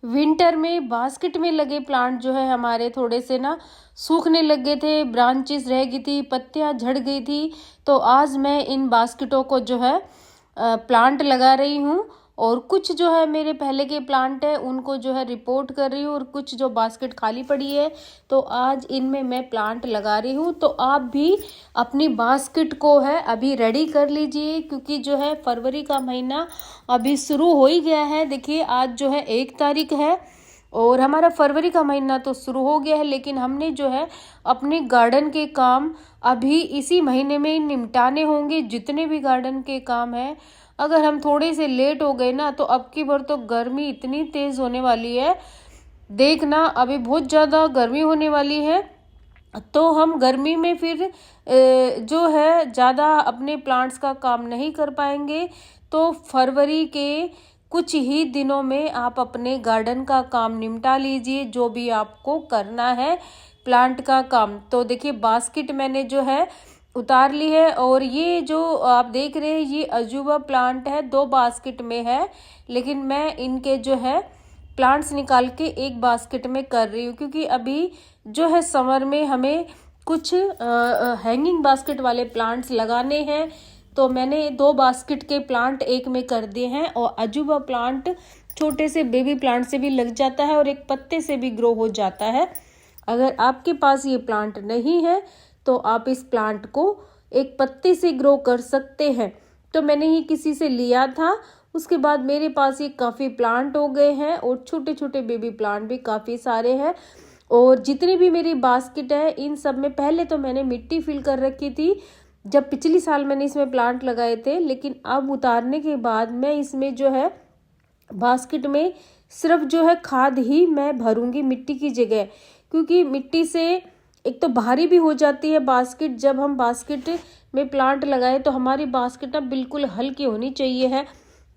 Winter में basket में लगे प्लांट जो है हमारे थोड़े से ना सूखने लग गए थे, ब्रांचेस रह गई थी, पत्तियां झड़ गई थी। तो आज मैं इन बास्केटों को जो है प्लांट लगा रही हूँ। और कुछ जो है मेरे पहले के प्लांट है उनको जो है रिपोर्ट कर रही हूँ, और कुछ जो बास्केट खाली पड़ी है तो आज इनमें मैं प्लांट लगा रही हूँ। तो आप भी अपनी बास्केट को है अभी रेडी कर लीजिए, क्योंकि जो है फरवरी का महीना अभी शुरू हो ही गया है। देखिए आज जो है 1 तारीख है और हमारा फरवरी का महीना तो शुरू हो गया है, लेकिन हमने जो है अपने गार्डन के काम अभी इसी महीने में ही निपटाने होंगे। जितने भी गार्डन के काम हैं, अगर हम थोड़े से लेट हो गए ना तो अब की बार तो गर्मी इतनी तेज होने वाली है। देखना अभी बहुत ज़्यादा गर्मी होने वाली है, तो हम गर्मी में फिर जो है ज़्यादा अपने प्लांट्स का काम नहीं कर पाएंगे। तो फरवरी के कुछ ही दिनों में आप अपने गार्डन का काम निपटा लीजिए, जो भी आपको करना है प्लांट का काम। तो देखिए बास्केट मैंने जो है उतार ली है, और ये जो आप देख रहे हैं ये अजूबा प्लांट है, 2 बास्केट में है, लेकिन मैं इनके जो है प्लांट्स निकाल के एक बास्केट में कर रही हूँ, क्योंकि अभी जो है समर में हमें कुछ हैंगिंग बास्केट वाले प्लांट्स लगाने हैं। तो मैंने 2 बास्केट के प्लांट एक में कर दिए हैं। और अजूबा प्लांट छोटे से बेबी प्लांट से भी लग जाता है और एक पत्ते से भी ग्रो हो जाता है। अगर आपके पास ये प्लांट नहीं है तो आप इस प्लांट को एक पत्ते से ग्रो कर सकते हैं। तो मैंने ये किसी से लिया था, उसके बाद मेरे पास ये काफ़ी प्लांट हो गए हैं, और छोटे छोटे बेबी प्लांट भी काफ़ी सारे हैं। और जितनी भी मेरी बास्केट है इन सब में पहले तो मैंने मिट्टी फिल कर रखी थी, जब पिछली साल मैंने इसमें प्लांट लगाए थे। लेकिन अब उतारने के बाद मैं इसमें जो है बास्केट में सिर्फ जो है खाद ही मैं भरूंगी मिट्टी की जगह, क्योंकि मिट्टी से एक तो भारी भी हो जाती है बास्केट। जब हम बास्केट में प्लांट लगाए तो हमारी बास्केट ना बिल्कुल हल्की होनी चाहिए है।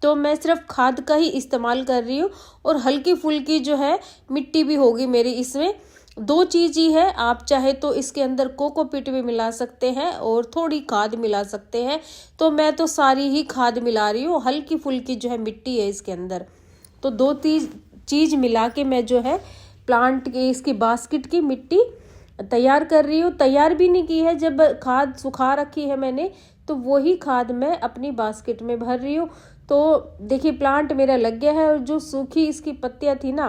तो मैं सिर्फ खाद का ही इस्तेमाल कर रही हूँ, और हल्की फुल्की जो है मिट्टी भी होगी मेरी इसमें। 2 चीज़ ही है, आप चाहे तो इसके अंदर कोकोपीट भी मिला सकते हैं और थोड़ी खाद मिला सकते हैं। तो मैं तो सारी ही खाद मिला रही हूँ, हल्की फुल्की जो है मिट्टी है इसके अंदर। तो 2 चीज़ मिला के मैं जो है प्लांट की इसकी बास्केट की मिट्टी तैयार कर रही हूँ। तैयार भी नहीं की है, जब खाद सुखा रखी है मैंने तो वही खाद मैं अपनी बास्केट में भर रही हूँ। तो देखिए प्लांट मेरा लग गया है, और जो सूखी इसकी पत्तियाँ थी ना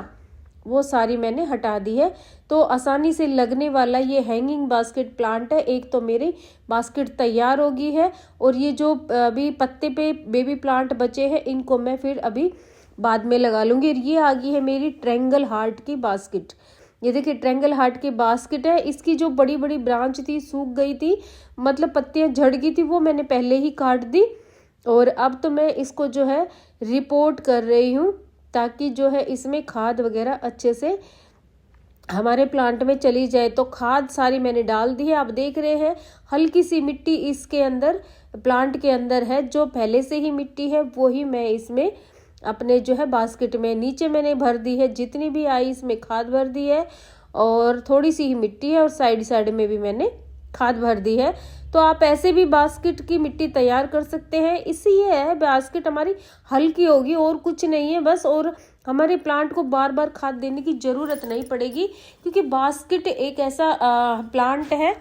वो सारी मैंने हटा दी है। तो आसानी से लगने वाला ये हैंगिंग बास्केट प्लांट है। एक तो मेरी बास्केट तैयार हो गई है, और ये जो अभी पत्ते पे बेबी प्लांट बचे हैं इनको मैं फिर अभी बाद में लगा लूँगी। ये आ गई है मेरी ट्रायंगल हार्ट की बास्केट। ये देखिए ट्रायंगल हार्ट की बास्केट है। इसकी जो बड़ी बड़ी ब्रांच थी सूख गई थी, मतलब पत्तियां झड़ गई थी, वो मैंने पहले ही काट दी। और अब तो मैं इसको जो है रिपोर्ट कर रही हूँ, ताकि जो है इसमें खाद वगैरह अच्छे से हमारे प्लांट में चली जाए। तो खाद सारी मैंने डाल दी है। आप देख रहे हैं हल्की सी मिट्टी इसके अंदर प्लांट के अंदर है, जो पहले से ही मिट्टी है वही मैं इसमें अपने जो है बास्केट में नीचे मैंने भर दी है। जितनी भी आई इसमें खाद भर दी है, और थोड़ी सी ही मिट्टी है, और साइड साइड में भी मैंने खाद भर दी है। तो आप ऐसे भी बास्केट की मिट्टी तैयार कर सकते हैं। इससे ये है बास्केट हमारी हल्की होगी और कुछ नहीं है बस। और हमारे प्लांट को बार बार खाद देने की ज़रूरत नहीं पड़ेगी, क्योंकि बास्केट एक ऐसा प्लांट है,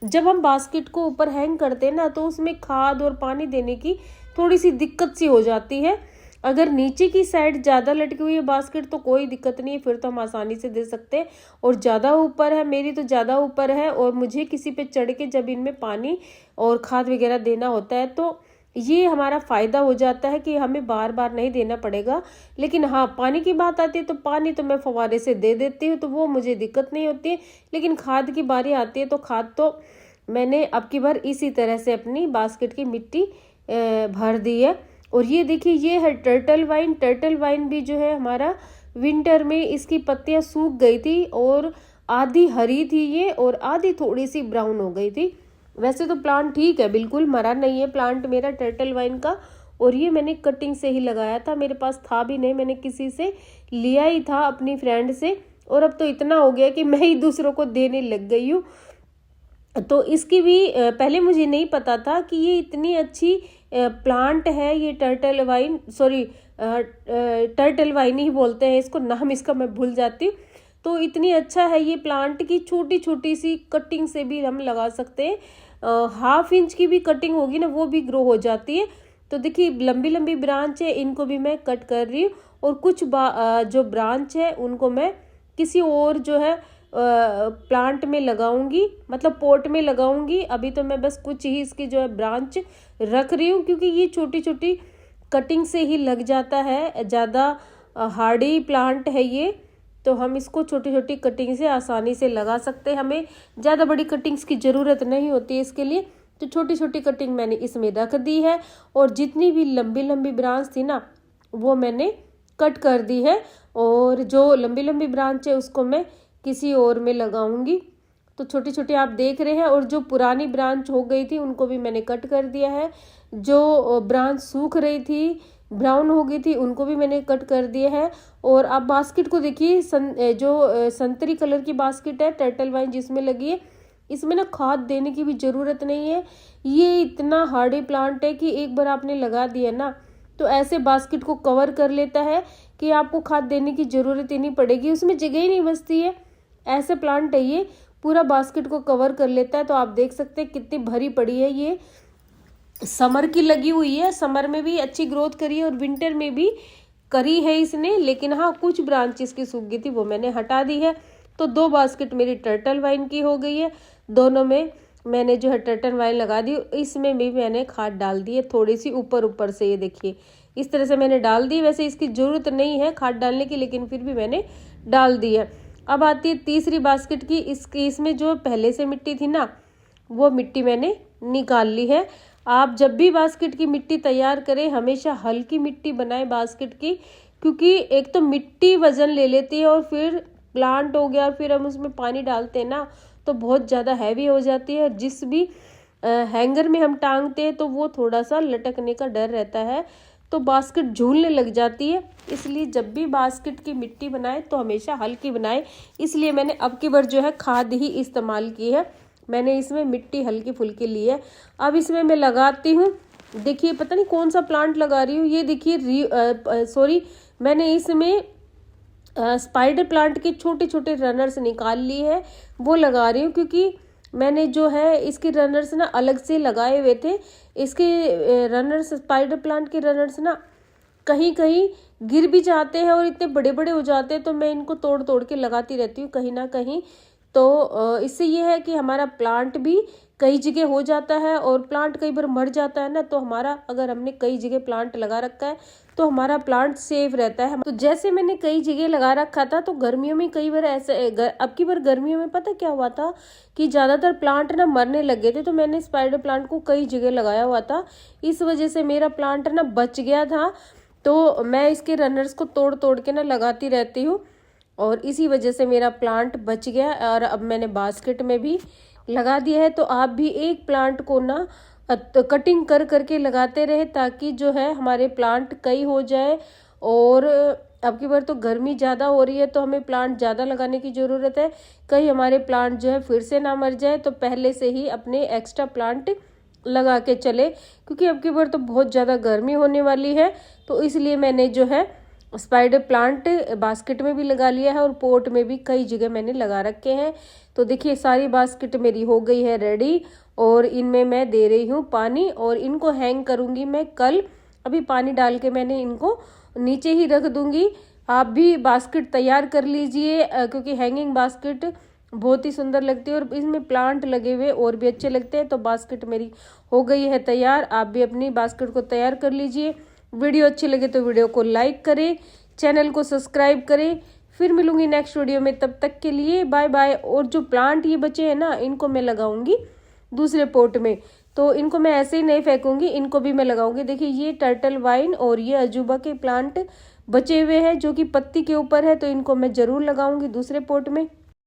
जब हम बास्केट को ऊपर हैंग करते हैं ना तो उसमें खाद और पानी देने की थोड़ी सी दिक्कत सी हो जाती है। अगर नीचे की साइड ज़्यादा लटकी हुई है बास्केट तो कोई दिक्कत नहीं है, फिर तो हम आसानी से दे सकते हैं। और ज़्यादा ऊपर है, मेरी तो ज़्यादा ऊपर है, और मुझे किसी पे चढ़ के जब इनमें पानी और खाद वगैरह देना होता है तो ये हमारा फ़ायदा हो जाता है कि हमें बार बार नहीं देना पड़ेगा। लेकिन हाँ, पानी की बात आती है तो पानी तो मैं फव्वारे से दे देती हूँ, तो वो मुझे दिक्कत नहीं होती है। लेकिन खाद की बारी आती है तो खाद तो मैंने अब की बार इसी तरह से अपनी बास्केट की मिट्टी भर दी है। और ये देखिए ये है टर्टल वाइन। टर्टल वाइन भी जो है हमारा विंटर में इसकी पत्तियां सूख गई थी, और आधी हरी थी ये और आधी थोड़ी सी ब्राउन हो गई थी। वैसे तो प्लांट ठीक है, बिल्कुल मरा नहीं है प्लांट मेरा टर्टल वाइन का। और ये मैंने कटिंग से ही लगाया था, मेरे पास था भी नहीं, मैंने किसी से लिया ही था अपनी फ्रेंड से। और अब तो इतना हो गया कि मैं ही दूसरों को देने लग गई हूँ। तो इसकी भी पहले मुझे नहीं पता था कि ये इतनी अच्छी प्लांट है, ये टर्टल वाइन टर्टल वाइन ही बोलते हैं इसको, नाम इसका मैं भूल जाती हूँ। तो इतनी अच्छा है ये प्लांट की छोटी छोटी सी कटिंग से भी हम लगा सकते हैं। 1/2 इंच की भी कटिंग होगी ना वो भी ग्रो हो जाती है। तो देखिए लंबी लंबी ब्रांच है, इनको भी मैं कट कर रही हूँ और कुछ जो ब्रांच है उनको मैं किसी और जो है प्लांट में लगाऊंगी, मतलब पॉट में लगाऊंगी। अभी तो मैं बस कुछ ही इसकी जो है ब्रांच रख रही हूँ क्योंकि ये छोटी छोटी कटिंग से ही लग जाता है, ज़्यादा हार्डी प्लांट है ये। तो हम इसको छोटी छोटी कटिंग से आसानी से लगा सकते हैं, हमें ज़्यादा बड़ी कटिंग्स की ज़रूरत नहीं होती है इसके लिए। तो छोटी छोटी कटिंग मैंने इसमें रख दी है और जितनी भी लंबी लंबी ब्रांच थी ना वो मैंने कट कर दी है और जो लंबी लंबी ब्रांच है उसको मैं किसी और में लगाऊंगी। तो छोटी छोटी आप देख रहे हैं और जो पुरानी ब्रांच हो गई थी उनको भी मैंने कट कर दिया है। जो ब्रांच सूख रही थी, ब्राउन हो गई थी, उनको भी मैंने कट कर दिया है। और आप बास्केट को देखिए, जो संतरी कलर की बास्केट है टर्टल वाइन जिसमें लगी है, इसमें ना खाद देने की भी ज़रूरत नहीं है। ये इतना हार्डी प्लांट है कि एक बार आपने लगा दिया ना तो ऐसे बास्केट को कवर कर लेता है कि आपको खाद देने की ज़रूरत ही नहीं पड़ेगी, उसमें जगह ही नहीं बचती है। ऐसे प्लांट है ये, पूरा बास्केट को कवर कर लेता है। तो आप देख सकते हैं कितनी भरी पड़ी है, ये समर की लगी हुई है, समर में भी अच्छी ग्रोथ करी है और विंटर में भी करी है इसने। लेकिन हाँ कुछ ब्रांचेस की सूख गई थी वो मैंने हटा दी है। तो 2 बास्केट मेरी टर्टल वाइन की हो गई है, दोनों में मैंने जो है टर्टल वाइन लगा दी। इसमें भी मैंने खाद डाल दी है थोड़ी सी ऊपर ऊपर से, ये देखिए इस तरह से मैंने डाल दी। वैसे इसकी ज़रूरत नहीं है खाद डालने की, लेकिन फिर भी मैंने डाल दी है। अब आती है तीसरी बास्केट की। इसमें जो पहले से मिट्टी थी ना वो मिट्टी मैंने निकाल ली है। आप जब भी बास्केट की मिट्टी तैयार करें हमेशा हल्की मिट्टी बनाएं बास्केट की, क्योंकि एक तो मिट्टी वजन ले लेती है और फिर प्लांट हो गया और फिर हम उसमें पानी डालते हैं ना तो बहुत ज़्यादा हैवी हो जाती है। जिस भी हैंगर में हम टांगते हैं तो वो थोड़ा सा लटकने का डर रहता है, तो बास्केट झूलने लग जाती है। इसलिए जब भी बास्केट की मिट्टी बनाए तो हमेशा हल्की बनाए। इसलिए मैंने अब की बार जो है खाद ही इस्तेमाल की है, मैंने इसमें मिट्टी हल्की फुल्की ली है। अब इसमें मैं लगाती हूँ, देखिए पता नहीं कौन सा प्लांट लगा रही हूँ, ये देखिए मैंने इसमें स्पाइडर प्लांट के छोटे छोटे रनर्स निकाल लिए है, वो लगा रही हूँ। क्योंकि मैंने जो है इसके रनर्स ना अलग से लगाए हुए थे। इसके रनर्स, स्पाइडर प्लांट के रनर्स ना कहीं कहीं गिर भी जाते हैं और इतने बड़े बड़े हो जाते हैं, तो मैं इनको तोड़ तोड़ के लगाती रहती हूँ कहीं ना कहीं। तो इससे ये है कि हमारा प्लांट भी कई जगह हो जाता है और प्लांट कई बार मर जाता है ना, तो हमारा अगर हमने कई जगह प्लांट लगा रखा है तो हमारा प्लांट सेफ रहता है। तो जैसे मैंने कई जगह लगा रखा था तो गर्मियों में कई बार ऐसे अब की बार गर्मियों में पता क्या हुआ था कि ज़्यादातर प्लांट ना मरने लगे थे, तो मैंने स्पाइडर प्लांट को कई जगह लगाया हुआ था, इस वजह से मेरा प्लांट ना बच गया था। तो मैं इसके रनर्स को तोड़ तोड़ के ना लगाती रहती हूँ और इसी वजह से मेरा प्लांट बच गया और अब मैंने बास्केट में भी लगा दिया है। तो आप भी एक प्लांट को ना कटिंग कर करके लगाते रहे ताकि जो है हमारे प्लांट कई हो जाए। और अब की बार तो गर्मी ज़्यादा हो रही है तो हमें प्लांट ज़्यादा लगाने की ज़रूरत है, कहीं हमारे प्लांट जो है फिर से ना मर जाए। तो पहले से ही अपने एक्स्ट्रा प्लांट लगा के चले, क्योंकि अब की बार तो बहुत ज़्यादा गर्मी होने वाली है। तो इसलिए मैंने जो है स्पाइडर प्लांट बास्केट में भी लगा लिया है और पोट में भी कई जगह मैंने लगा रखे हैं। तो देखिए सारी बास्केट मेरी हो गई है रेडी और इनमें मैं दे रही हूँ पानी और इनको हैंग करूँगी मैं कल। अभी पानी डाल के मैंने इनको नीचे ही रख दूँगी। आप भी बास्केट तैयार कर लीजिए, क्योंकि हैंगिंग बास्केट बहुत ही सुंदर लगती है और इसमें प्लांट लगे हुए और भी अच्छे लगते हैं। तो बास्केट मेरी हो गई है तैयार, आप भी अपनी बास्केट को तैयार कर लीजिए। वीडियो अच्छी लगे तो वीडियो को लाइक करें, चैनल को सब्सक्राइब करें। फिर मिलूंगी नेक्स्ट वीडियो में, तब तक के लिए बाय बाय। और जो प्लांट ये बचे हैं ना इनको मैं लगाऊंगी दूसरे पोट में, तो इनको मैं ऐसे ही नहीं फेंकूंगी, इनको भी मैं लगाऊंगी। देखिए ये टर्टल वाइन और ये अजूबा के प्लांट बचे हुए हैं जो कि पत्ती के ऊपर है, तो इनको मैं जरूर लगाऊंगी दूसरे पोट में।